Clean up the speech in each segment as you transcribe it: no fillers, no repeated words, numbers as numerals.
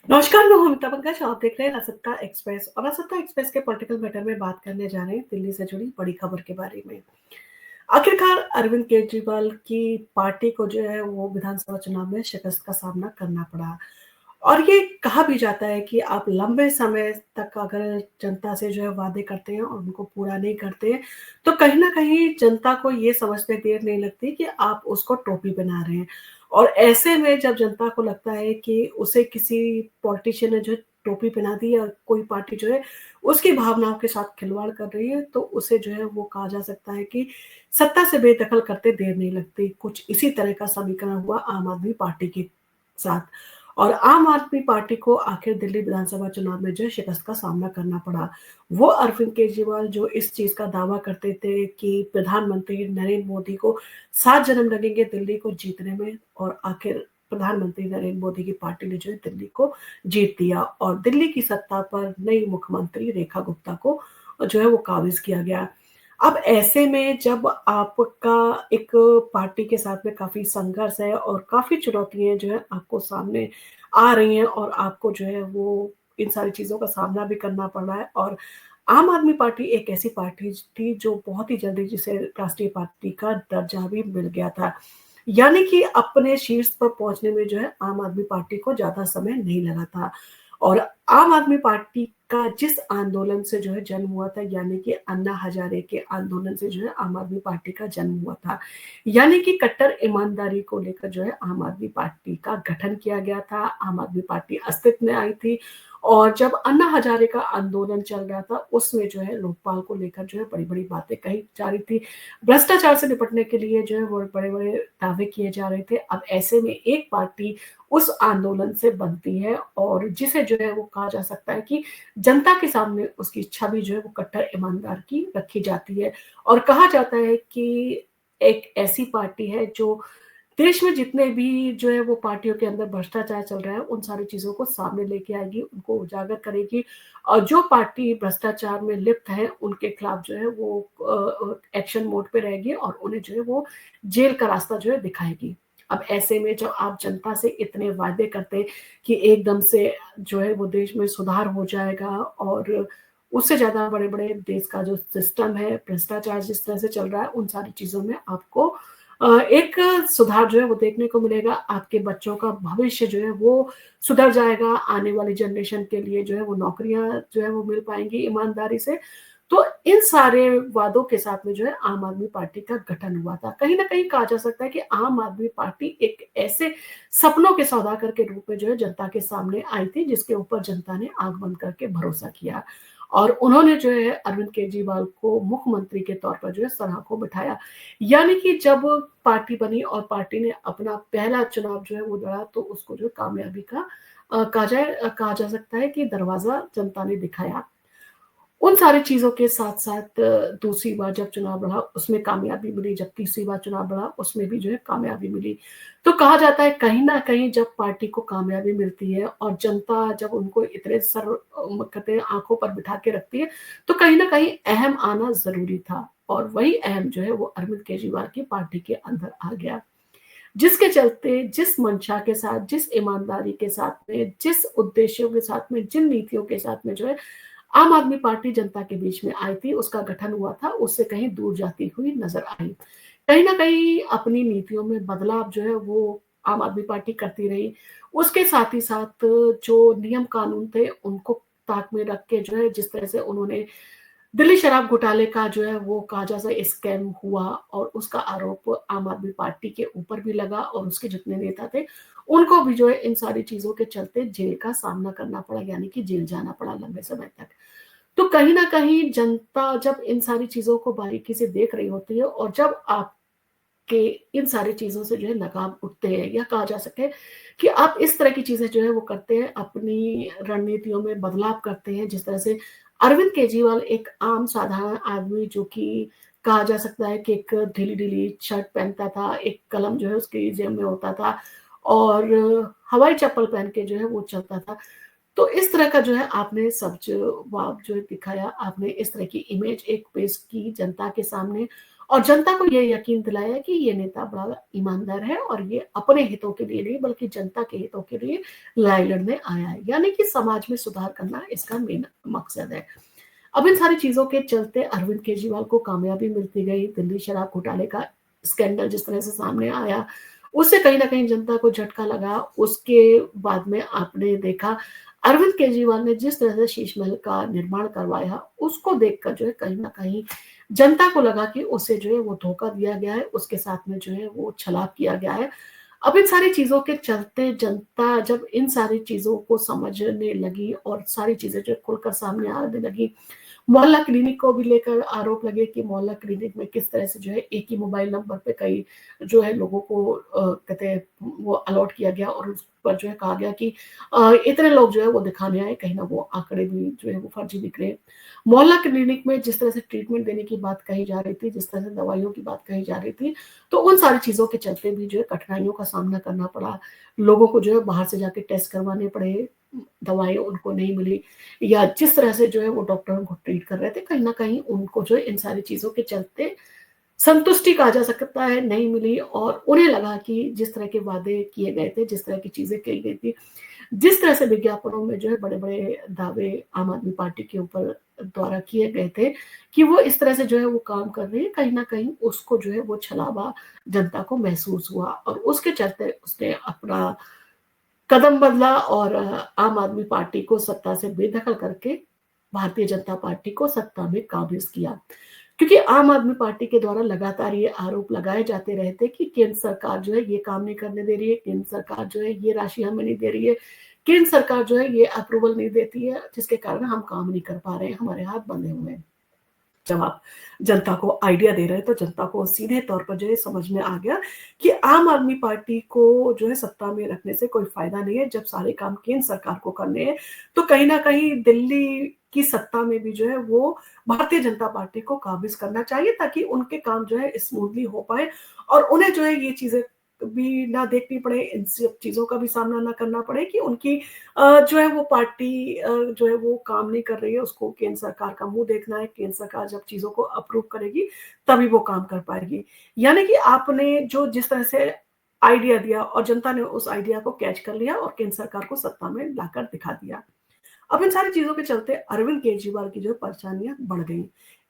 नमस्कार, मैं हूँ अमिता पंकज। आप देख रहे हैं नासत्ता एक्सप्रेस और नासत्ता एक्सप्रेस के पॉलिटिकल मैटर में बात करने जा रहे हैं दिल्ली से जुड़ी बड़ी खबर के बारे में। आखिरकार अरविंद केजरीवाल की पार्टी को जो है वो विधानसभा चुनाव में शिकस्त का सामना करना पड़ा और ये कहा भी जाता है कि आप लंबे समय तक अगर जनता से जो है वादे करते हैं और उनको पूरा नहीं करते हैं, तो कहीं न कहीं जनता को ये समझते देर नहीं लगती कि आप उसको टोपी बना रहे हैं। और ऐसे में जब जनता को लगता है कि उसे किसी पॉलिटिशियन ने जो है टोपी पहना दी या कोई पार्टी जो है उसकी भावनाओं के साथ खिलवाड़ कर रही है, तो उसे जो है वो कहा जा सकता है कि सत्ता से बेदखल करते देर नहीं लगती। कुछ इसी तरह का समीकरण हुआ आम आदमी पार्टी के साथ। और आम आदमी पार्टी को आखिर दिल्ली विधानसभा चुनाव में जो है शिकस्त का सामना करना पड़ा। वो अरविंद केजरीवाल जो इस चीज़ का दावा करते थे कि प्रधानमंत्री नरेंद्र मोदी को 7 जन्म लगेंगे दिल्ली को जीतने में, और आखिर प्रधानमंत्री नरेंद्र मोदी की पार्टी ने जो है दिल्ली को जीत दिया और दिल्ली की सत्ता पर नई मुख्यमंत्री रेखा गुप्ता को जो है वो काबिज़ किया गया। अब ऐसे में जब आपका एक पार्टी के साथ में काफ़ी संघर्ष है और काफ़ी चुनौतियाँ जो है आपको सामने आ रही हैं और आपको जो है वो इन सारी चीज़ों का सामना भी करना पड़ रहा है, और आम आदमी पार्टी एक ऐसी पार्टी थी जो बहुत ही जल्दी जिसे राष्ट्रीय पार्टी का दर्जा भी मिल गया था। यानी कि अपने शीर्ष पर पहुँचने में जो है आम आदमी पार्टी को ज़्यादा समय नहीं लगा था। और आम आदमी पार्टी का जिस आंदोलन से जो है जन्म हुआ था, यानी कि अन्ना हज़ारे के आंदोलन से जो है आम आदमी पार्टी का जन्म हुआ था। यानी कि कट्टर ईमानदारी को लेकर जो है आम आदमी पार्टी का गठन किया गया था, आम आदमी पार्टी अस्तित्व में आई थी। और जब अन्ना हज़ारे का आंदोलन चल रहा था, उसमें जो है लोकपाल को लेकर जो है बड़ी-बड़ी बातें कही जा रही थी। भ्रष्टाचार से निपटने के लिए जो है वो बड़े-बड़े दावे किए जा रहे थे। अब ऐसे में एक पार्टी उस आंदोलन से बनती है और जिसे जो है वो कहा जा सकता है कि जनता के सामने उसकी छवि जो है वो कट्टर ईमानदार की रखी जाती है। और कहा जाता है कि एक ऐसी पार्टी है जो देश में जितने भी जो है वो पार्टियों के अंदर भ्रष्टाचार चल रहा है, उन सारी चीज़ों को सामने लेके आएगी, उनको उजागर करेगी और जो पार्टी भ्रष्टाचार में लिप्त है, उनके खिलाफ जो है वो एक्शन मोड पे रहेगी और उन्हें जो है वो जेल का रास्ता जो है दिखाएगी। अब ऐसे में जब आप जनता से इतने वादे करते हैं कि एकदम से जो है वो देश में सुधार हो जाएगा और उससे ज़्यादा बड़े-बड़े देश का जो सिस्टम है, भ्रष्टाचार जिस तरह से चल रहा है, उन सारी चीज़ों में आपको एक सुधार जो है वो देखने को मिलेगा। आपके बच्चों का भविष्य जो है वो सुधर जाएगा, आने वाली जनरेशन के लिए जो है वो नौकरियाँ जो है वो मिल पाएँगी ईमानदारी से। तो इन सारे वादों के साथ में जो है आम आदमी पार्टी का गठन हुआ था। कहीं न कहीं कहा जा सकता है कि आम आदमी पार्टी एक ऐसे सपनों के सौदागर के रूप में जो है जनता के सामने आई थी, जिसके ऊपर जनता ने आँख बंद करके भरोसा किया। और उन्होंने जो है अरविंद केजरीवाल को मुख्यमंत्री के तौर पर जो है सलाखों बिठाया। यानी कि जब पार्टी बनी और पार्टी ने अपना पहला चुनाव जो है वो लड़ा, तो उसको जो कामयाबी का कहा जा सकता है कि दरवाज़ा जनता ने दिखाया। उन सारी चीज़ों के साथ-साथ दूसरी बार जब चुनाव लड़ा उसमें कामयाबी मिली, जब तीसरी बार चुनाव लड़ा उसमें भी जो है कामयाबी मिली। तो कहा जाता है कहीं न कहीं जब पार्टी को कामयाबी मिलती है और जनता जब उनको इतने कहते हैं आँखों पर बिठा के रखती है, तो कहीं न कहीं अहम आना ज़रूरी था और वही अहम जो है वो अरविंद केजरीवाल की पार्टी के अंदर आ गया। जिसके चलते जिस मंशा के साथ, जिस ईमानदारी के साथ में, जिस उद्देश्यों के साथ में, जिन नीतियों के साथ में जो है आम आदमी पार्टी जनता के बीच में आई थी, उसका गठन हुआ था, उससे कहीं दूर जाती हुई नज़र आई। कहीं न कहीं अपनी नीतियों में बदलाव जो है वो आम आदमी पार्टी करती रही। उसके साथ ही साथ जो नियम कानून थे, उनको ताक में रख के जो है जिस तरह से उन्होंने दिल्ली शराब घोटाले का जो है वो कहा जा सकता है स्कैम हुआ और उसका आरोप आम आदमी पार्टी के ऊपर भी लगा और उसके जितने नेता थे, उनको भी जो है इन सारी चीज़ों के चलते जेल का सामना करना पड़ा, यानी कि जेल जाना पड़ा लंबे समय तक। तो कहीं न कहीं जनता जब इन सारी चीज़ों को बारीकी से देख रही होती है और जब आपके इन सारी चीज़ों से जो है लगाव उठते हैं या कहा जा सके कि आप इस तरह की चीज़ें जो है वो करते हैं, अपनी रणनीतियों में बदलाव करते हैं, जिस तरह से अरविंद केजरीवाल एक आम साधारण आदमी जो कि कहा जा सकता है कि एक ढीली-ढीली शर्ट पहनता था, एक कलम जो है उसकी जेब में होता था और हवाई चप्पल पहन के जो है वो चलता था। तो इस तरह का जो है आपने सब्ज वाव जो है दिखाया, आपने इस तरह की इमेज एक पेश की जनता के सामने और जनता को ये यकीन दिलाया कि ये नेता बड़ा ईमानदार है और ये अपने हितों के लिए नहीं बल्कि जनता के हितों के लिए लड़ाई लड़ने आया है, यानी कि समाज में सुधार करना इसका मेन मकसद है। अब इन सारी चीजों के चलते अरविंद केजरीवाल को कामयाबी मिलती गई। दिल्ली शराब घोटाले का स्कैंडल जिस तरह से सामने आया, उससे कहीं ना कहीं जनता को झटका लगा। उसके बाद में आपने देखा अरविंद केजरीवाल ने जिस तरह से शीश महल का निर्माण करवाया, उसको देखकर जो है कहीं ना कहीं जनता को लगा कि उसे जो है वो धोखा दिया गया है, उसके साथ में जो है वो छलावा किया गया है। अब इन सारी चीजों के चलते जनता जब इन सारी चीजों को समझने लगी और सारी चीजें जो खुलकर सामने आने लगी, मोहल्ला क्लिनिक को भी लेकर आरोप लगे कि मोहल्ला क्लिनिक में किस तरह से जो है एक ही मोबाइल नंबर पे कई जो है लोगों को कहते हैं वो अलॉट किया गया और उस पर जो है कहा गया कि इतने लोग जो है वो दिखाने आए, कहीं ना वो आंकड़े भी जो है वो फर्जी निकले। मोहल्ला क्लिनिक में जिस तरह से ट्रीटमेंट देने की बात कही जा रही थी, जिस तरह से दवाइयों की बात कही जा रही थी, तो उन सारी चीजों के चलते भी जो है कठिनाइयों का सामना करना पड़ा। लोगों को जो है बाहर से जाके टेस्ट करवाने पड़े, दवाएं उनको नहीं मिली, या जिस तरह से जो है वो डॉक्टर उनको ट्रीट कर रहे थे, कहीं ना कहीं उनको जो है इन सारी चीजों के चलते संतुष्टि कहा जा सकता है नहीं मिली। और उन्हें लगा कि जिस तरह के वादे किए गए थे, जिस तरह की चीजें कही गई थी, जिस तरह से विज्ञापनों में जो है बड़े बड़े दावे आम आदमी पार्टी के ऊपर द्वारा किए गए थे कि वो इस तरह से जो है वो काम कर रही है, कहीं ना कहीं उसको जो है वो छलावा जनता को महसूस हुआ और उसके चलते उसने अपना कदम बदला और आम आदमी पार्टी को सत्ता से बेदखल करके भारतीय जनता पार्टी को सत्ता में काबिज किया। क्योंकि आम आदमी पार्टी के द्वारा लगातार ये आरोप लगाए जाते रहे थे कि केंद्र सरकार जो है ये काम नहीं करने दे रही है, केंद्र सरकार जो है ये राशि हमें नहीं दे रही है, केंद्र सरकार जो है ये अप्रूवल नहीं देती है, जिसके कारण हम काम नहीं कर पा रहे हैं, हमारे हाथ बंधे हुए हैं। जब आप जनता को आइडिया दे रहे हैं तो जनता को सीधे तौर पर जो है समझ में आ गया कि आम आदमी पार्टी को जो है सत्ता में रखने से कोई फायदा नहीं है। जब सारे काम केंद्र सरकार को करने हैं तो कहीं ना कहीं दिल्ली की सत्ता में भी जो है वो भारतीय जनता पार्टी को काबिज करना चाहिए ताकि उनके काम जो है स्मूथली हो पाए और उन्हें जो है ये चीजें भी ना देखनी पड़े, इन सब चीजों का भी सामना ना करना पड़े कि उनकी जो है वो पार्टी जो है वो काम नहीं कर रही है, उसको केंद्र सरकार का मुंह देखना है। केंद्र सरकार जब चीजों को अप्रूव करेगी तभी वो काम कर पाएगी। यानी कि आपने जो जिस तरह से आइडिया दिया और जनता ने उस आइडिया को कैच कर लिया और केंद्र सरकार को सत्ता में लाकर दिखा दिया। अब इन सारी चीजों के चलते अरविंद केजरीवाल की जो परेशानियां बढ़ गई।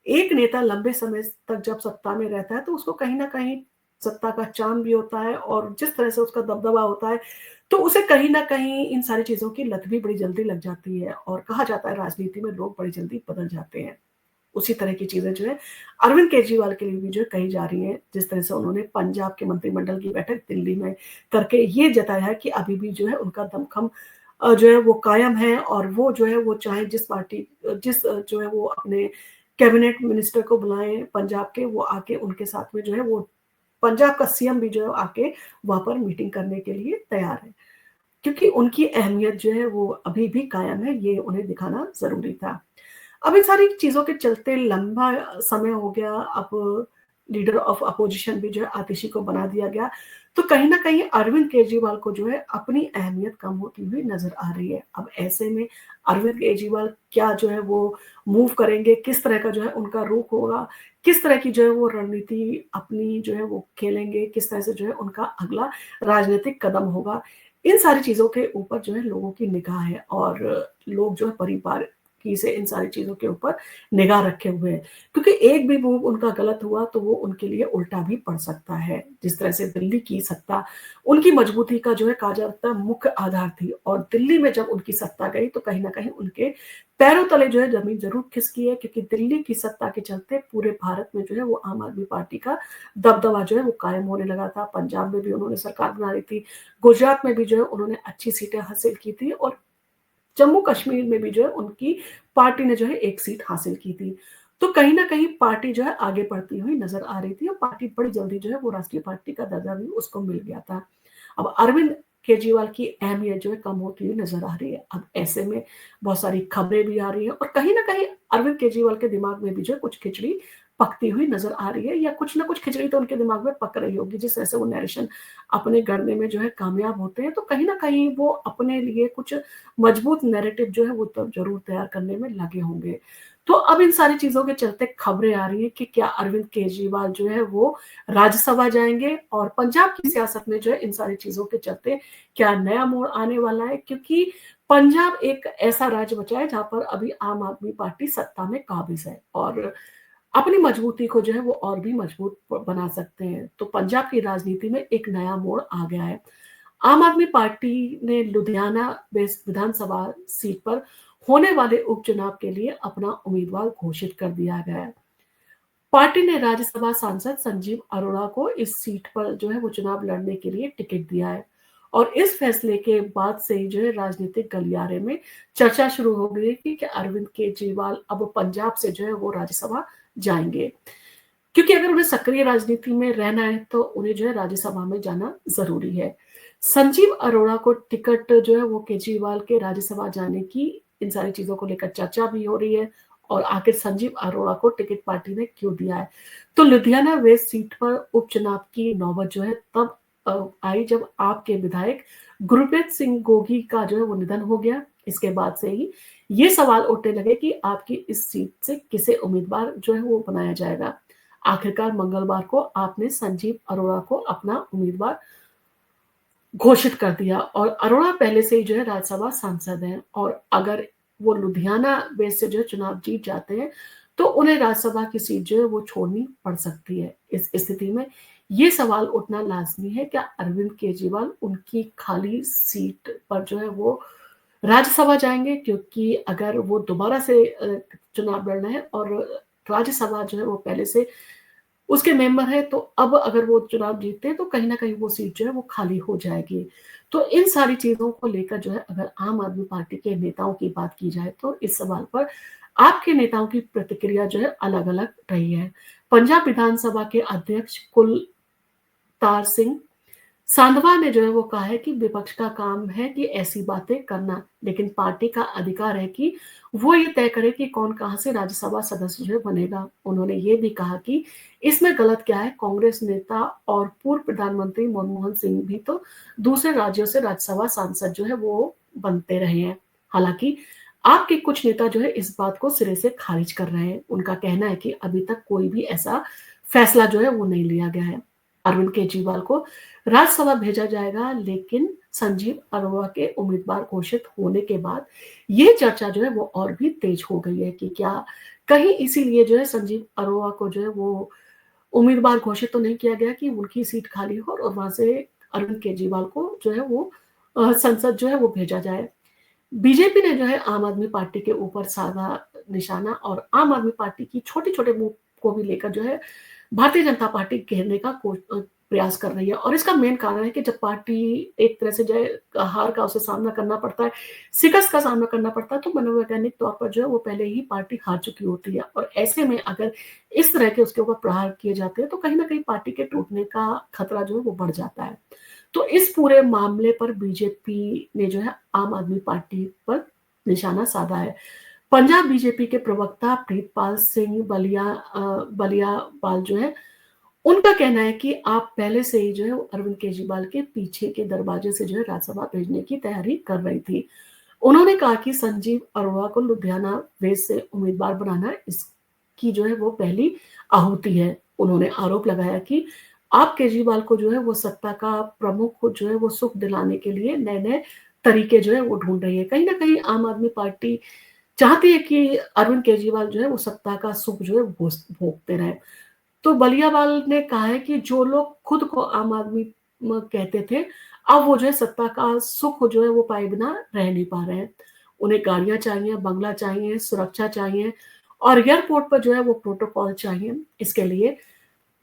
एक नेता लंबे समय तक जब सत्ता में रहता है तो उसको कहीं ना कहीं सत्ता का चार्म भी होता है और जिस तरह से उसका दबदबा होता है तो उसे कहीं ना कहीं इन सारी चीजों की लत भी बड़ी जल्दी लग जाती है और कहा जाता है राजनीति में लोग बड़ी जल्दी बदल जाते हैं। उसी तरह की चीजें जो है अरविंद केजरीवाल के लिए भी जो कही जा रही हैं। जिस तरह से उन्होंने पंजाब के मंत्रिमंडल की बैठक दिल्ली में करके ये जताया है कि अभी भी जो है उनका दमखम जो है वो कायम है और वो जो है वो चाहे जिस पार्टी जिस जो है वो अपने कैबिनेट मिनिस्टर को बुलाएं पंजाब के, वो आके उनके साथ में जो है वो पंजाब का सीएम भी जो है आके वहां पर मीटिंग करने के लिए तैयार है, क्योंकि उनकी अहमियत जो है वो अभी भी कायम है, ये उन्हें दिखाना जरूरी था। अब इन सारी चीजों के चलते लंबा समय हो गया, अब लीडर ऑफ अपोजिशन भी जो है आतिशी को बना दिया गया, तो कहीं ना कहीं अरविंद केजरीवाल को जो है अपनी अहमियत कम होती हुई नजर आ रही है। अब ऐसे में अरविंद केजरीवाल क्या जो है वो मूव करेंगे, किस तरह का जो है उनका रुख होगा, किस तरह की जो है वो रणनीति अपनी जो है वो खेलेंगे, किस तरह से जो है उनका अगला राजनीतिक कदम होगा, इन सारी चीजों के ऊपर जो है लोगों की निगाह है और लोग जो है परिवार की से इन सारी चीजों के ऊपर निगाह रखे हुए हैं, क्योंकि एक भी मूव उनका गलत हुआ तो वो उनके लिए उल्टा भी पड़ सकता है। जिस तरह से दिल्ली की सत्ता उनकी मजबूती का जो है कहा जाता है मुख्य आधार थी और दिल्ली में जब उनकी सत्ता गई तो कहीं ना कहीं उनके पैरों तले जो है जमीन जरूर खिसकी है, क्योंकि दिल्ली की सत्ता के चलते पूरे भारत में जो है वो आम आदमी पार्टी का दबदबा जो है वो कायम होने लगा था। पंजाब में भी उन्होंने सरकार बना ली थी, गुजरात में भी जो है उन्होंने अच्छी सीटें हासिल की थी और जम्मू कश्मीर में भी जो है उनकी पार्टी ने जो है एक सीट हासिल की थी। तो कहीं ना कहीं पार्टी जो है आगे बढ़ती हुई नजर आ रही थी और पार्टी बड़ी जल्दी जो है वो राष्ट्रीय पार्टी का दर्जा भी उसको मिल गया था। अब अरविंद केजरीवाल की अहमियत जो है कम होती हुई नजर आ रही है। अब ऐसे में बहुत सारी खबरें भी आ रही है और कहीं ना कहीं अरविंद केजरीवाल के दिमाग में भी जो है कुछ खिचड़ी पकती हुई नज़र आ रही है, या कुछ ना कुछ खिचड़ी तो उनके दिमाग में पक रही होगी, जिस तरह से वो नैरेशन अपने गढ़ने में जो है कामयाब होते हैं, तो कहीं न कहीं वो अपने लिए कुछ मजबूत नैरेटिव जो है वो तो ज़रूर तैयार करने में लगे होंगे। तो अब इन सारी चीज़ों के चलते खबरें आ रही हैं कि क्या अरविंद केजरीवाल जो है वो राज्यसभा जाएँगे, और पंजाब की सियासत में जो है इन सारी चीज़ों के चलते क्या नया मोड़ आने वाला है, क्योंकि पंजाब एक ऐसा राज्य बचा है जहाँ पर अभी आम आदमी पार्टी सत्ता में काबिज़ है, और अपनी मजबूती को जो है वो और भी मजबूत बना सकते हैं। तो पंजाब की राजनीति में एक नया मोड़ आ गया है। आम आदमी पार्टी ने लुधियाना वेस्ट विधानसभा सीट पर होने वाले उपचुनाव के लिए अपना उम्मीदवार घोषित कर दिया गया है। पार्टी ने राज्यसभा सांसद संजीव अरोड़ा को इस सीट पर जो है वो चुनाव लड़ने के लिए टिकट दिया है, और इस फैसले के बाद से ही जो है राजनीतिक गलियारे में चर्चा शुरू हो गई है कि क्या अरविंद केजरीवाल अब पंजाब से जो है वो राज्यसभा जाएंगे, क्योंकि अगर उन्हें सक्रिय राजनीति में रहना है तो उन्हें जो है राज्यसभा में जाना जरूरी है। संजीव अरोड़ा को टिकट जो है वो केजरीवाल के राज्यसभा जाने की, इन सारी चीजों को लेकर चर्चा भी हो रही है, और आखिर संजीव अरोड़ा को टिकट पार्टी ने क्यों दिया है। तो लुधियाना वेस्ट सीट पर उपचुनाव की नौबत जो है तब आई जब आपके विधायक गुरप्रीत सिंह गोगी का जो है वो निधन हो गया। इसके बाद से ही ये सवाल उठने लगे कि आपकी इस सीट से किसे उम्मीदवार जो है वो बनाया जाएगा। आखिरकार मंगलवार को आपने संजीव अरोड़ा को अपना उम्मीदवार घोषित कर दिया, और अरोड़ा पहले से ही जो है राज्यसभा सांसद हैं, और अगर वो लुधियाना वेस्ट से जो है चुनाव जीत जाते हैं तो उन्हें राज्यसभा की सीट जो है वो छोड़नी पड़ सकती है। इस स्थिति में ये सवाल उठना लाजमी है, क्या अरविंद केजरीवाल उनकी खाली सीट पर जो है वो राज्यसभा जाएंगे, क्योंकि अगर वो दोबारा से चुनाव लड़ना है और राज्यसभा जो है वो पहले से उसके मेंबर हैं, तो अब अगर वो चुनाव जीतते हैं तो कहीं न कहीं वो सीट जो है वो खाली हो जाएगी। तो इन सारी चीज़ों को लेकर जो है अगर आम आदमी पार्टी के नेताओं की बात की जाए तो इस सवाल पर आपके नेताओं की प्रतिक्रिया जो है अलग-अलग रही है। पंजाब विधानसभा के अध्यक्ष कुलतार सिंह सांधवा ने जो है वो कहा है कि विपक्ष का काम है कि ऐसी बातें करना, लेकिन पार्टी का अधिकार है कि वो ये तय करे कि कौन कहाँ से राज्यसभा सदस्य जो है बनेगा। उन्होंने ये भी कहा कि इसमें गलत क्या है, कांग्रेस नेता और पूर्व प्रधानमंत्री मनमोहन सिंह भी तो दूसरे राज्यों से राज्यसभा सांसद जो है वो बनते रहे हैं। हालांकि आपके कुछ नेता जो है इस बात को सिरे से खारिज कर रहे हैं। उनका कहना है कि अभी तक कोई भी ऐसा फैसला जो है वो नहीं लिया गया है। अरविंद केजरीवाल को राज्यसभा भेजा जाएगा, लेकिन संजीव अरोड़ा के उम्मीदवार घोषित होने के बाद ये चर्चा जो है वो और भी तेज हो गई है कि क्या कहीं इसीलिए जो है संजीव अरोड़ा को जो है वो उम्मीदवार घोषित तो नहीं किया गया कि उनकी सीट खाली हो और वहां से अरविंद केजरीवाल को जो है वो संसद जो है वो भेजा जाए। बीजेपी ने जो है आम आदमी पार्टी के ऊपर साधा निशाना, और आम आदमी पार्टी की छोटे-छोटे मूव को भी लेकर जो है भारतीय जनता पार्टी घेरने का प्रयास कर रही है, और इसका मेन कारण है कि जब पार्टी एक तरह से जो है हार का उसे सामना करना पड़ता है, शिकस्त का सामना करना पड़ता है, तो मनोवैज्ञानिक तौर पर जो है वो पहले ही पार्टी हार चुकी होती है, और ऐसे में अगर इस तरह के उसके ऊपर प्रहार किए जाते हैं तो कहीं न कहीं पार्टी के टूटने का खतरा जो है वो बढ़ जाता है। तो इस पूरे मामले पर बीजेपी ने जो है आम आदमी पार्टी पर निशाना साधा है। पंजाब बीजेपी के प्रवक्ता प्रीतपाल सिंह बलियापाल जो है, उनका कहना है कि आप पहले से ही जो है अरविंद केजरीवाल के पीछे के दरवाजे से जो है राज्यसभा भेजने की तैयारी कर रही थी। उन्होंने कहा कि संजीव अरोड़ा को लुधियाना वेस्ट से उम्मीदवार बनाना इसकी जो है वो पहली आहूति है। उन्होंने आरोप लगाया कि आप केजरीवाल को जो है वो सत्ता का प्रमुख जो है वो सुख दिलाने के लिए नए-नए तरीके जो है वो ढूँढ रही है। कहीं न कहीं आम आदमी पार्टी चाहती है कि अरविंद केजरीवाल जो है वो सत्ता का सुख जो है भोगते रहें। तो बलियावाल ने कहा है कि जो लोग खुद को आम आदमी कहते थे, अब वो जो है सत्ता का सुख जो है वो पाए बिना रह नहीं पा रहे हैं। उन्हें गाड़ियाँ चाहिए, बंगला चाहिए, सुरक्षा चाहिए, और एयरपोर्ट पर जो है वो प्रोटोकॉल चाहिए। इसके लिए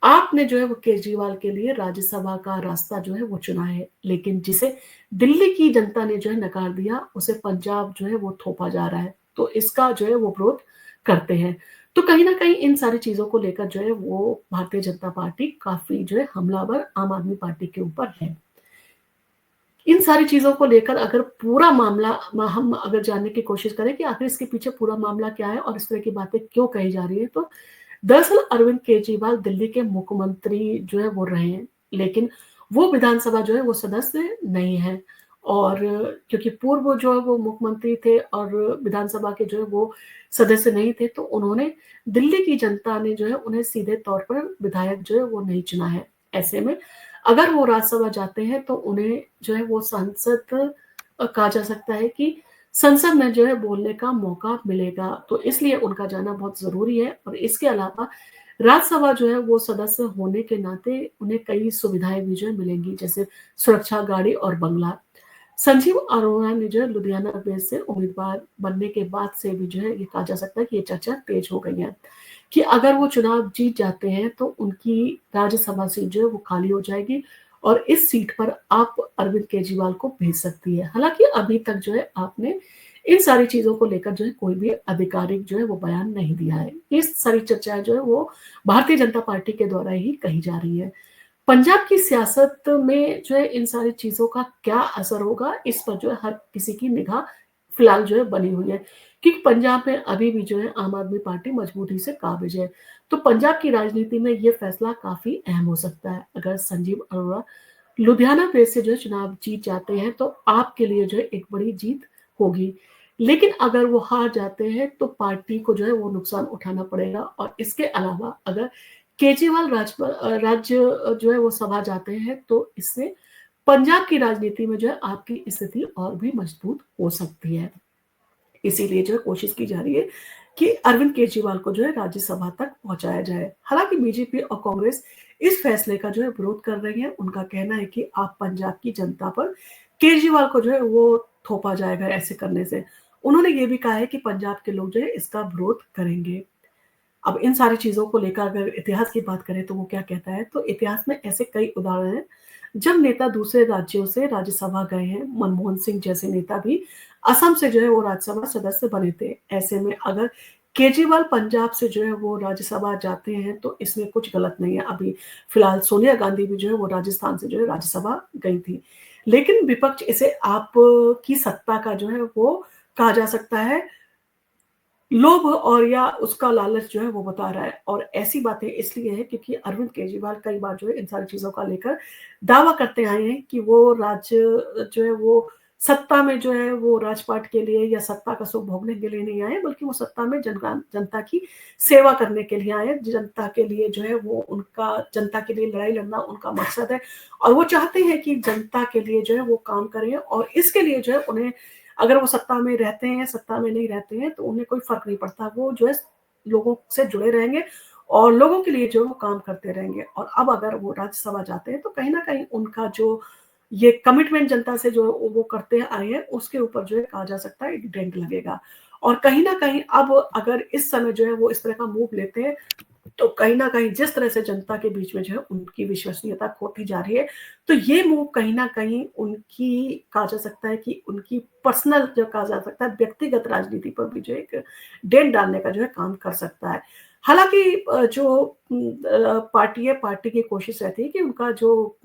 आपने जो है वो केजरीवाल के लिए राज्यसभा का रास्ता जो है वो चुना है, लेकिन जिसे दिल्ली की जनता ने जो है नकार दिया, उसे पंजाब जो है वो थोपा जा रहा है। तो इसका जो है वो विरोध करते हैं। तो कहीं न कहीं इन सारी चीज़ों को लेकर जो है वो भारतीय जनता पार्टी काफ़ी जो है हमलावर आम आदमी पार्टी के ऊपर है। इन सारी चीज़ों को लेकर अगर पूरा मामला हम अगर जानने की कोशिश करें कि आखिर इसके पीछे पूरा मामला क्या है और इस तरह की बातें क्यों कही जा रही है, तो दरअसल अरविंद केजरीवाल दिल्ली के मुख्यमंत्री जो है वो रहे हैं, लेकिन वो विधानसभा जो है वो सदस्य नहीं है। और क्योंकि पूर्व जो है वो मुख्यमंत्री थे और विधानसभा के जो है वो सदस्य नहीं थे, तो उन्होंने दिल्ली की जनता ने जो है उन्हें सीधे तौर पर विधायक जो है वो नहीं चुना है। ऐसे में अगर वो राज्यसभा जाते हैं तो उन्हें जो है वो सांसद कहा जा सकता है कि संसद में जो है बोलने का मौका मिलेगा, तो इसलिए उनका जाना बहुत ज़रूरी है। और इसके अलावा राज्यसभा जो है वो सदस्य होने के नाते उन्हें कई सुविधाएँ भी जो है मिलेंगी, जैसे सुरक्षा गाड़ी और बंगला। संजीव अरोड़ा ने जो है लुधियाना बेस से उम्मीदवार बनने के बाद से भी जो है ये कहा जा सकता है कि ये चर्चा तेज हो गई है कि अगर वो चुनाव जीत जाते हैं तो उनकी राज्यसभा सीट जो है वो खाली हो जाएगी और इस सीट पर आप अरविंद केजरीवाल को भेज सकती है। हालाँकि अभी तक जो है आपने इन सारी चीज़ों को लेकर जो है कोई भी आधिकारिक जो है वो बयान नहीं दिया है। ये सारी चर्चाएँ जो है वो भारतीय जनता पार्टी के द्वारा ही कही जा रही है। पंजाब की सियासत में जो है इन सारी चीज़ों का क्या असर होगा, इस पर जो है हर किसी की निगाह फिलहाल जो है बनी हुई है। क्योंकि पंजाब में अभी भी जो है आम आदमी पार्टी मजबूती से काबिज है। तो पंजाब की राजनीति में ये फैसला काफ़ी अहम हो सकता है। अगर संजीव अरोड़ा लुधियाना बेस से जो है चुनाव जीत जाते हैं तो आपके लिए जो है एक बड़ी जीत होगी। लेकिन अगर वो हार जाते हैं तो पार्टी को जो है वो नुकसान उठाना पड़ेगा और इसके अलावा अगर केजरीवाल राज्य जो है वो सभा जाते हैं तो इससे पंजाब की राजनीति में जो है आपकी स्थिति और भी मजबूत हो सकती है। इसीलिए जो है कोशिश की जा रही है कि अरविंद केजरीवाल को जो है राज्यसभा तक पहुँचाया जाए। हालाँकि बीजेपी और कांग्रेस इस फैसले का जो है विरोध कर रही है। उनका कहना है कि आप पंजाब की जनता पर केजरीवाल को जो है वो थोपा जाएगा ऐसे करने से। उन्होंने ये भी कहा है कि पंजाब के लोग जो है इसका विरोध करेंगे। अब इन सारी चीज़ों को लेकर अगर इतिहास की बात करें तो वो क्या कहता है, तो इतिहास में ऐसे कई उदाहरण हैं, जब नेता दूसरे राज्यों से राज्यसभा गए हैं। मनमोहन सिंह जैसे नेता भी असम से जो है वो राज्यसभा सदस्य बने थे। ऐसे में अगर केजरीवाल पंजाब से जो है वो राज्यसभा जाते हैं तो इसमें कुछ गलत नहीं है। अभी फिलहाल सोनिया गांधी भी जो है वो राजस्थान से जो है राज्यसभा गई थी। लेकिन विपक्ष इसे आप की सत्ता का जो है वो कहा जा सकता है लोभ और या उसका लालच जो है वो बता रहा है। और ऐसी बातें इसलिए है क्योंकि अरविंद केजरीवाल कई बार जो है इन सारी चीज़ों का लेकर दावा करते आए हैं कि वो राज्य जो है वो सत्ता में जो है वो राजपाट के लिए या सत्ता का सुख भोगने के लिए नहीं आए, बल्कि वो सत्ता में जनता की सेवा करने के लिए आए। जनता के लिए जो है वो उनका जनता के लिए लड़ाई लड़ना उनका मकसद है और वो चाहते हैं कि जनता के लिए जो है वो काम करें और इसके लिए जो है उन्हें अगर वो सत्ता में रहते हैं, सत्ता में नहीं रहते हैं, तो उन्हें कोई फ़र्क नहीं पड़ता। वो जो है लोगों से जुड़े रहेंगे और लोगों के लिए जो है वो काम करते रहेंगे। और अब अगर वो राज्यसभा जाते हैं, तो कहीं न कहीं उनका जो ये कमिटमेंट जनता से जो वो करते आए हैं, उसके ऊपर जो है कहा जा सकता है एक डेंट लगेगा। और कहीं न कहीं अब अगर इस समय जो है वो इस तरह का मूव लेते हैं, तो कहीं न कहीं जिस तरह से जनता के बीच में जो है उनकी विश्वसनीयता खोती जा रही है, तो ये मूव कहीं न कहीं उनकी कहा जा सकता है कि उनकी पर्सनल जो कहा जा सकता है व्यक्तिगत राजनीति पर भी जो एक डेंट डालने का जो है काम कर सकता है। हालाँकि जो पार्टी है, पार्टी की कोशिश रहती है कि उनका जो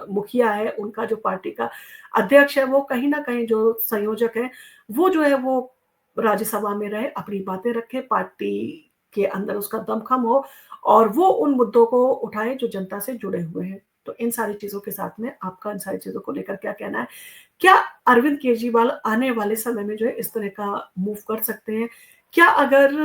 मुखिया है, उनका जो पार्टी का अध्यक्ष है, वो कहीं न कहीं जो संयोजक है, वो जो है वो राज्यसभा में रहे, अपनी बातें रखे, पार्टी के अंदर उसका दमखम हो और वो उन मुद्दों को उठाए जो जनता से जुड़े हुए हैं। तो इन सारी चीज़ों के साथ में आपका इन सारी चीज़ों को लेकर क्या कहना है? क्या अरविंद केजरीवाल आने वाले समय में जो है इस तरह का मूव कर सकते हैं? क्या अगर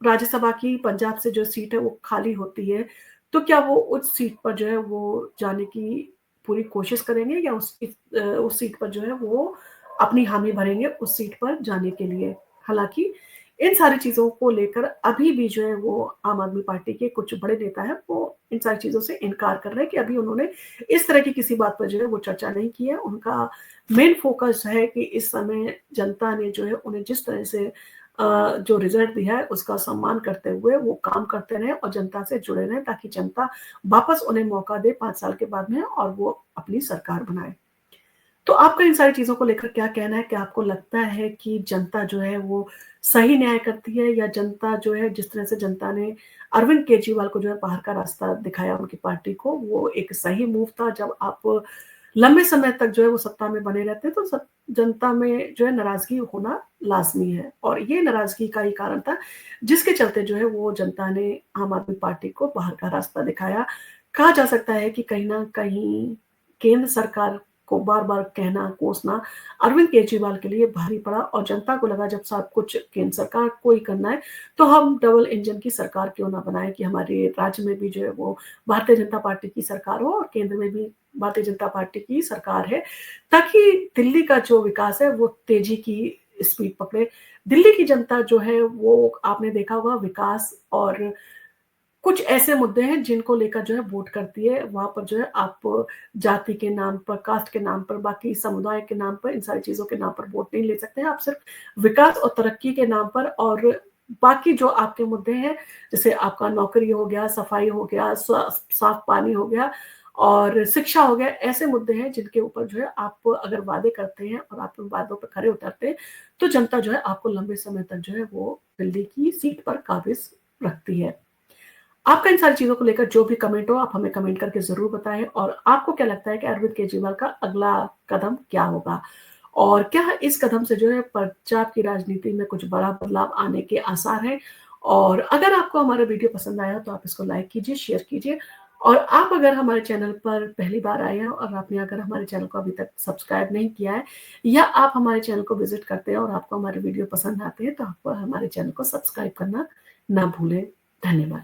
राज्यसभा की पंजाब से जो सीट है वो खाली होती है, तो क्या वो उस सीट पर जो है वो जाने की पूरी कोशिश करेंगे या उस सीट पर जो है वो अपनी हामी भरेंगे उस सीट पर जाने के लिए? हालाँकि इन सारी चीज़ों को लेकर अभी भी जो है वो आम आदमी पार्टी के कुछ बड़े नेता हैं, वो इन सारी चीज़ों से इनकार कर रहे हैं कि अभी उन्होंने इस तरह की किसी बात पर जो है वो चर्चा नहीं की है। उनका मेन फ़ोकस है कि इस समय जनता ने जो है उन्हें जिस तरह से जो रिज़ल्ट दिया है उसका सम्मान करते हुए वो काम करते रहें और जनता से जुड़े रहें ताकि जनता वापस उन्हें मौका दे 5 साल के बाद में और वो अपनी सरकार बनाए। तो आपका इन सारी चीज़ों को लेकर क्या कहना है? क्या आपको लगता है कि जनता जो है वो सही न्याय करती है या जनता जो है जिस तरह से जनता ने अरविंद केजरीवाल को जो है बाहर का रास्ता दिखाया उनकी पार्टी को, वो एक सही मूव था जब आप लंबे समय तक जो है वो सत्ता में बने रहते हैं, तो जनता में जो है नाराज़गी होना लाज़मी है और ये नाराज़गी का ही कारण था, जिसके चलते जो है वो जनता ने आम आदमी पार्टी को बाहर का रास्ता दिखाया। कहा जा सकता है कि कहीं न कहीं केंद्र सरकार को बार-बार कहना, कोसना अरविंद केजरीवाल के लिए भारी पड़ा और जनता को लगा जब सब कुछ केंद्र सरकार को ही करना है, तो हम डबल इंजन की सरकार क्यों ना बनाएँ कि हमारे राज्य में भी जो है वो भारतीय जनता पार्टी की सरकार हो और केंद्र में भी भारतीय जनता पार्टी की सरकार है, ताकि दिल्ली का जो विकास है वो तेज़ी की स्पीड पकड़े। दिल्ली की जनता जो है वो आपने देखा होगा विकास और कुछ ऐसे मुद्दे हैं जिनको लेकर जो है वोट करती है, वहाँ पर जो है आप जाति के नाम पर, कास्ट के नाम पर, बाकी समुदाय के नाम पर, इन सारी चीज़ों के नाम पर वोट नहीं ले सकते हैं। आप सिर्फ़ विकास और तरक्की के नाम पर और बाकी जो आपके मुद्दे हैं, जैसे आपका नौकरी हो गया, सफाई हो गया, साफ पानी हो गया और शिक्षा हो गया, ऐसे मुद्दे हैं जिनके ऊपर जो है आप अगर वादे करते हैं और आप उन वादों पे खरे उतरते हैं, तो जनता जो है आपको लंबे समय तक जो है वो दिल्ली की सीट पर काबिज़ रखती है। आपका इन सारी चीज़ों को लेकर जो भी कमेंट हो, आप हमें कमेंट करके ज़रूर बताएँ और आपको क्या लगता है कि अरविंद केजरीवाल का अगला कदम क्या होगा? और क्या इस कदम से जो है पंजाब की राजनीति में कुछ बड़ा बदलाव आने के आसार हैं? और अगर आपको हमारा वीडियो पसंद आया तो आप इसको लाइक कीजिए, शेयर कीजिए और आप अगर हमारे चैनल पर पहली बार आए हैं और आपने अगर हमारे चैनल को अभी तक सब्सक्राइब नहीं किया है या आप हमारे चैनल को विज़िट करते हैं और आपको हमारे वीडियो पसंद आते हैं, तो आप हमारे चैनल को सब्सक्राइब करना ना भूलें। धन्यवाद।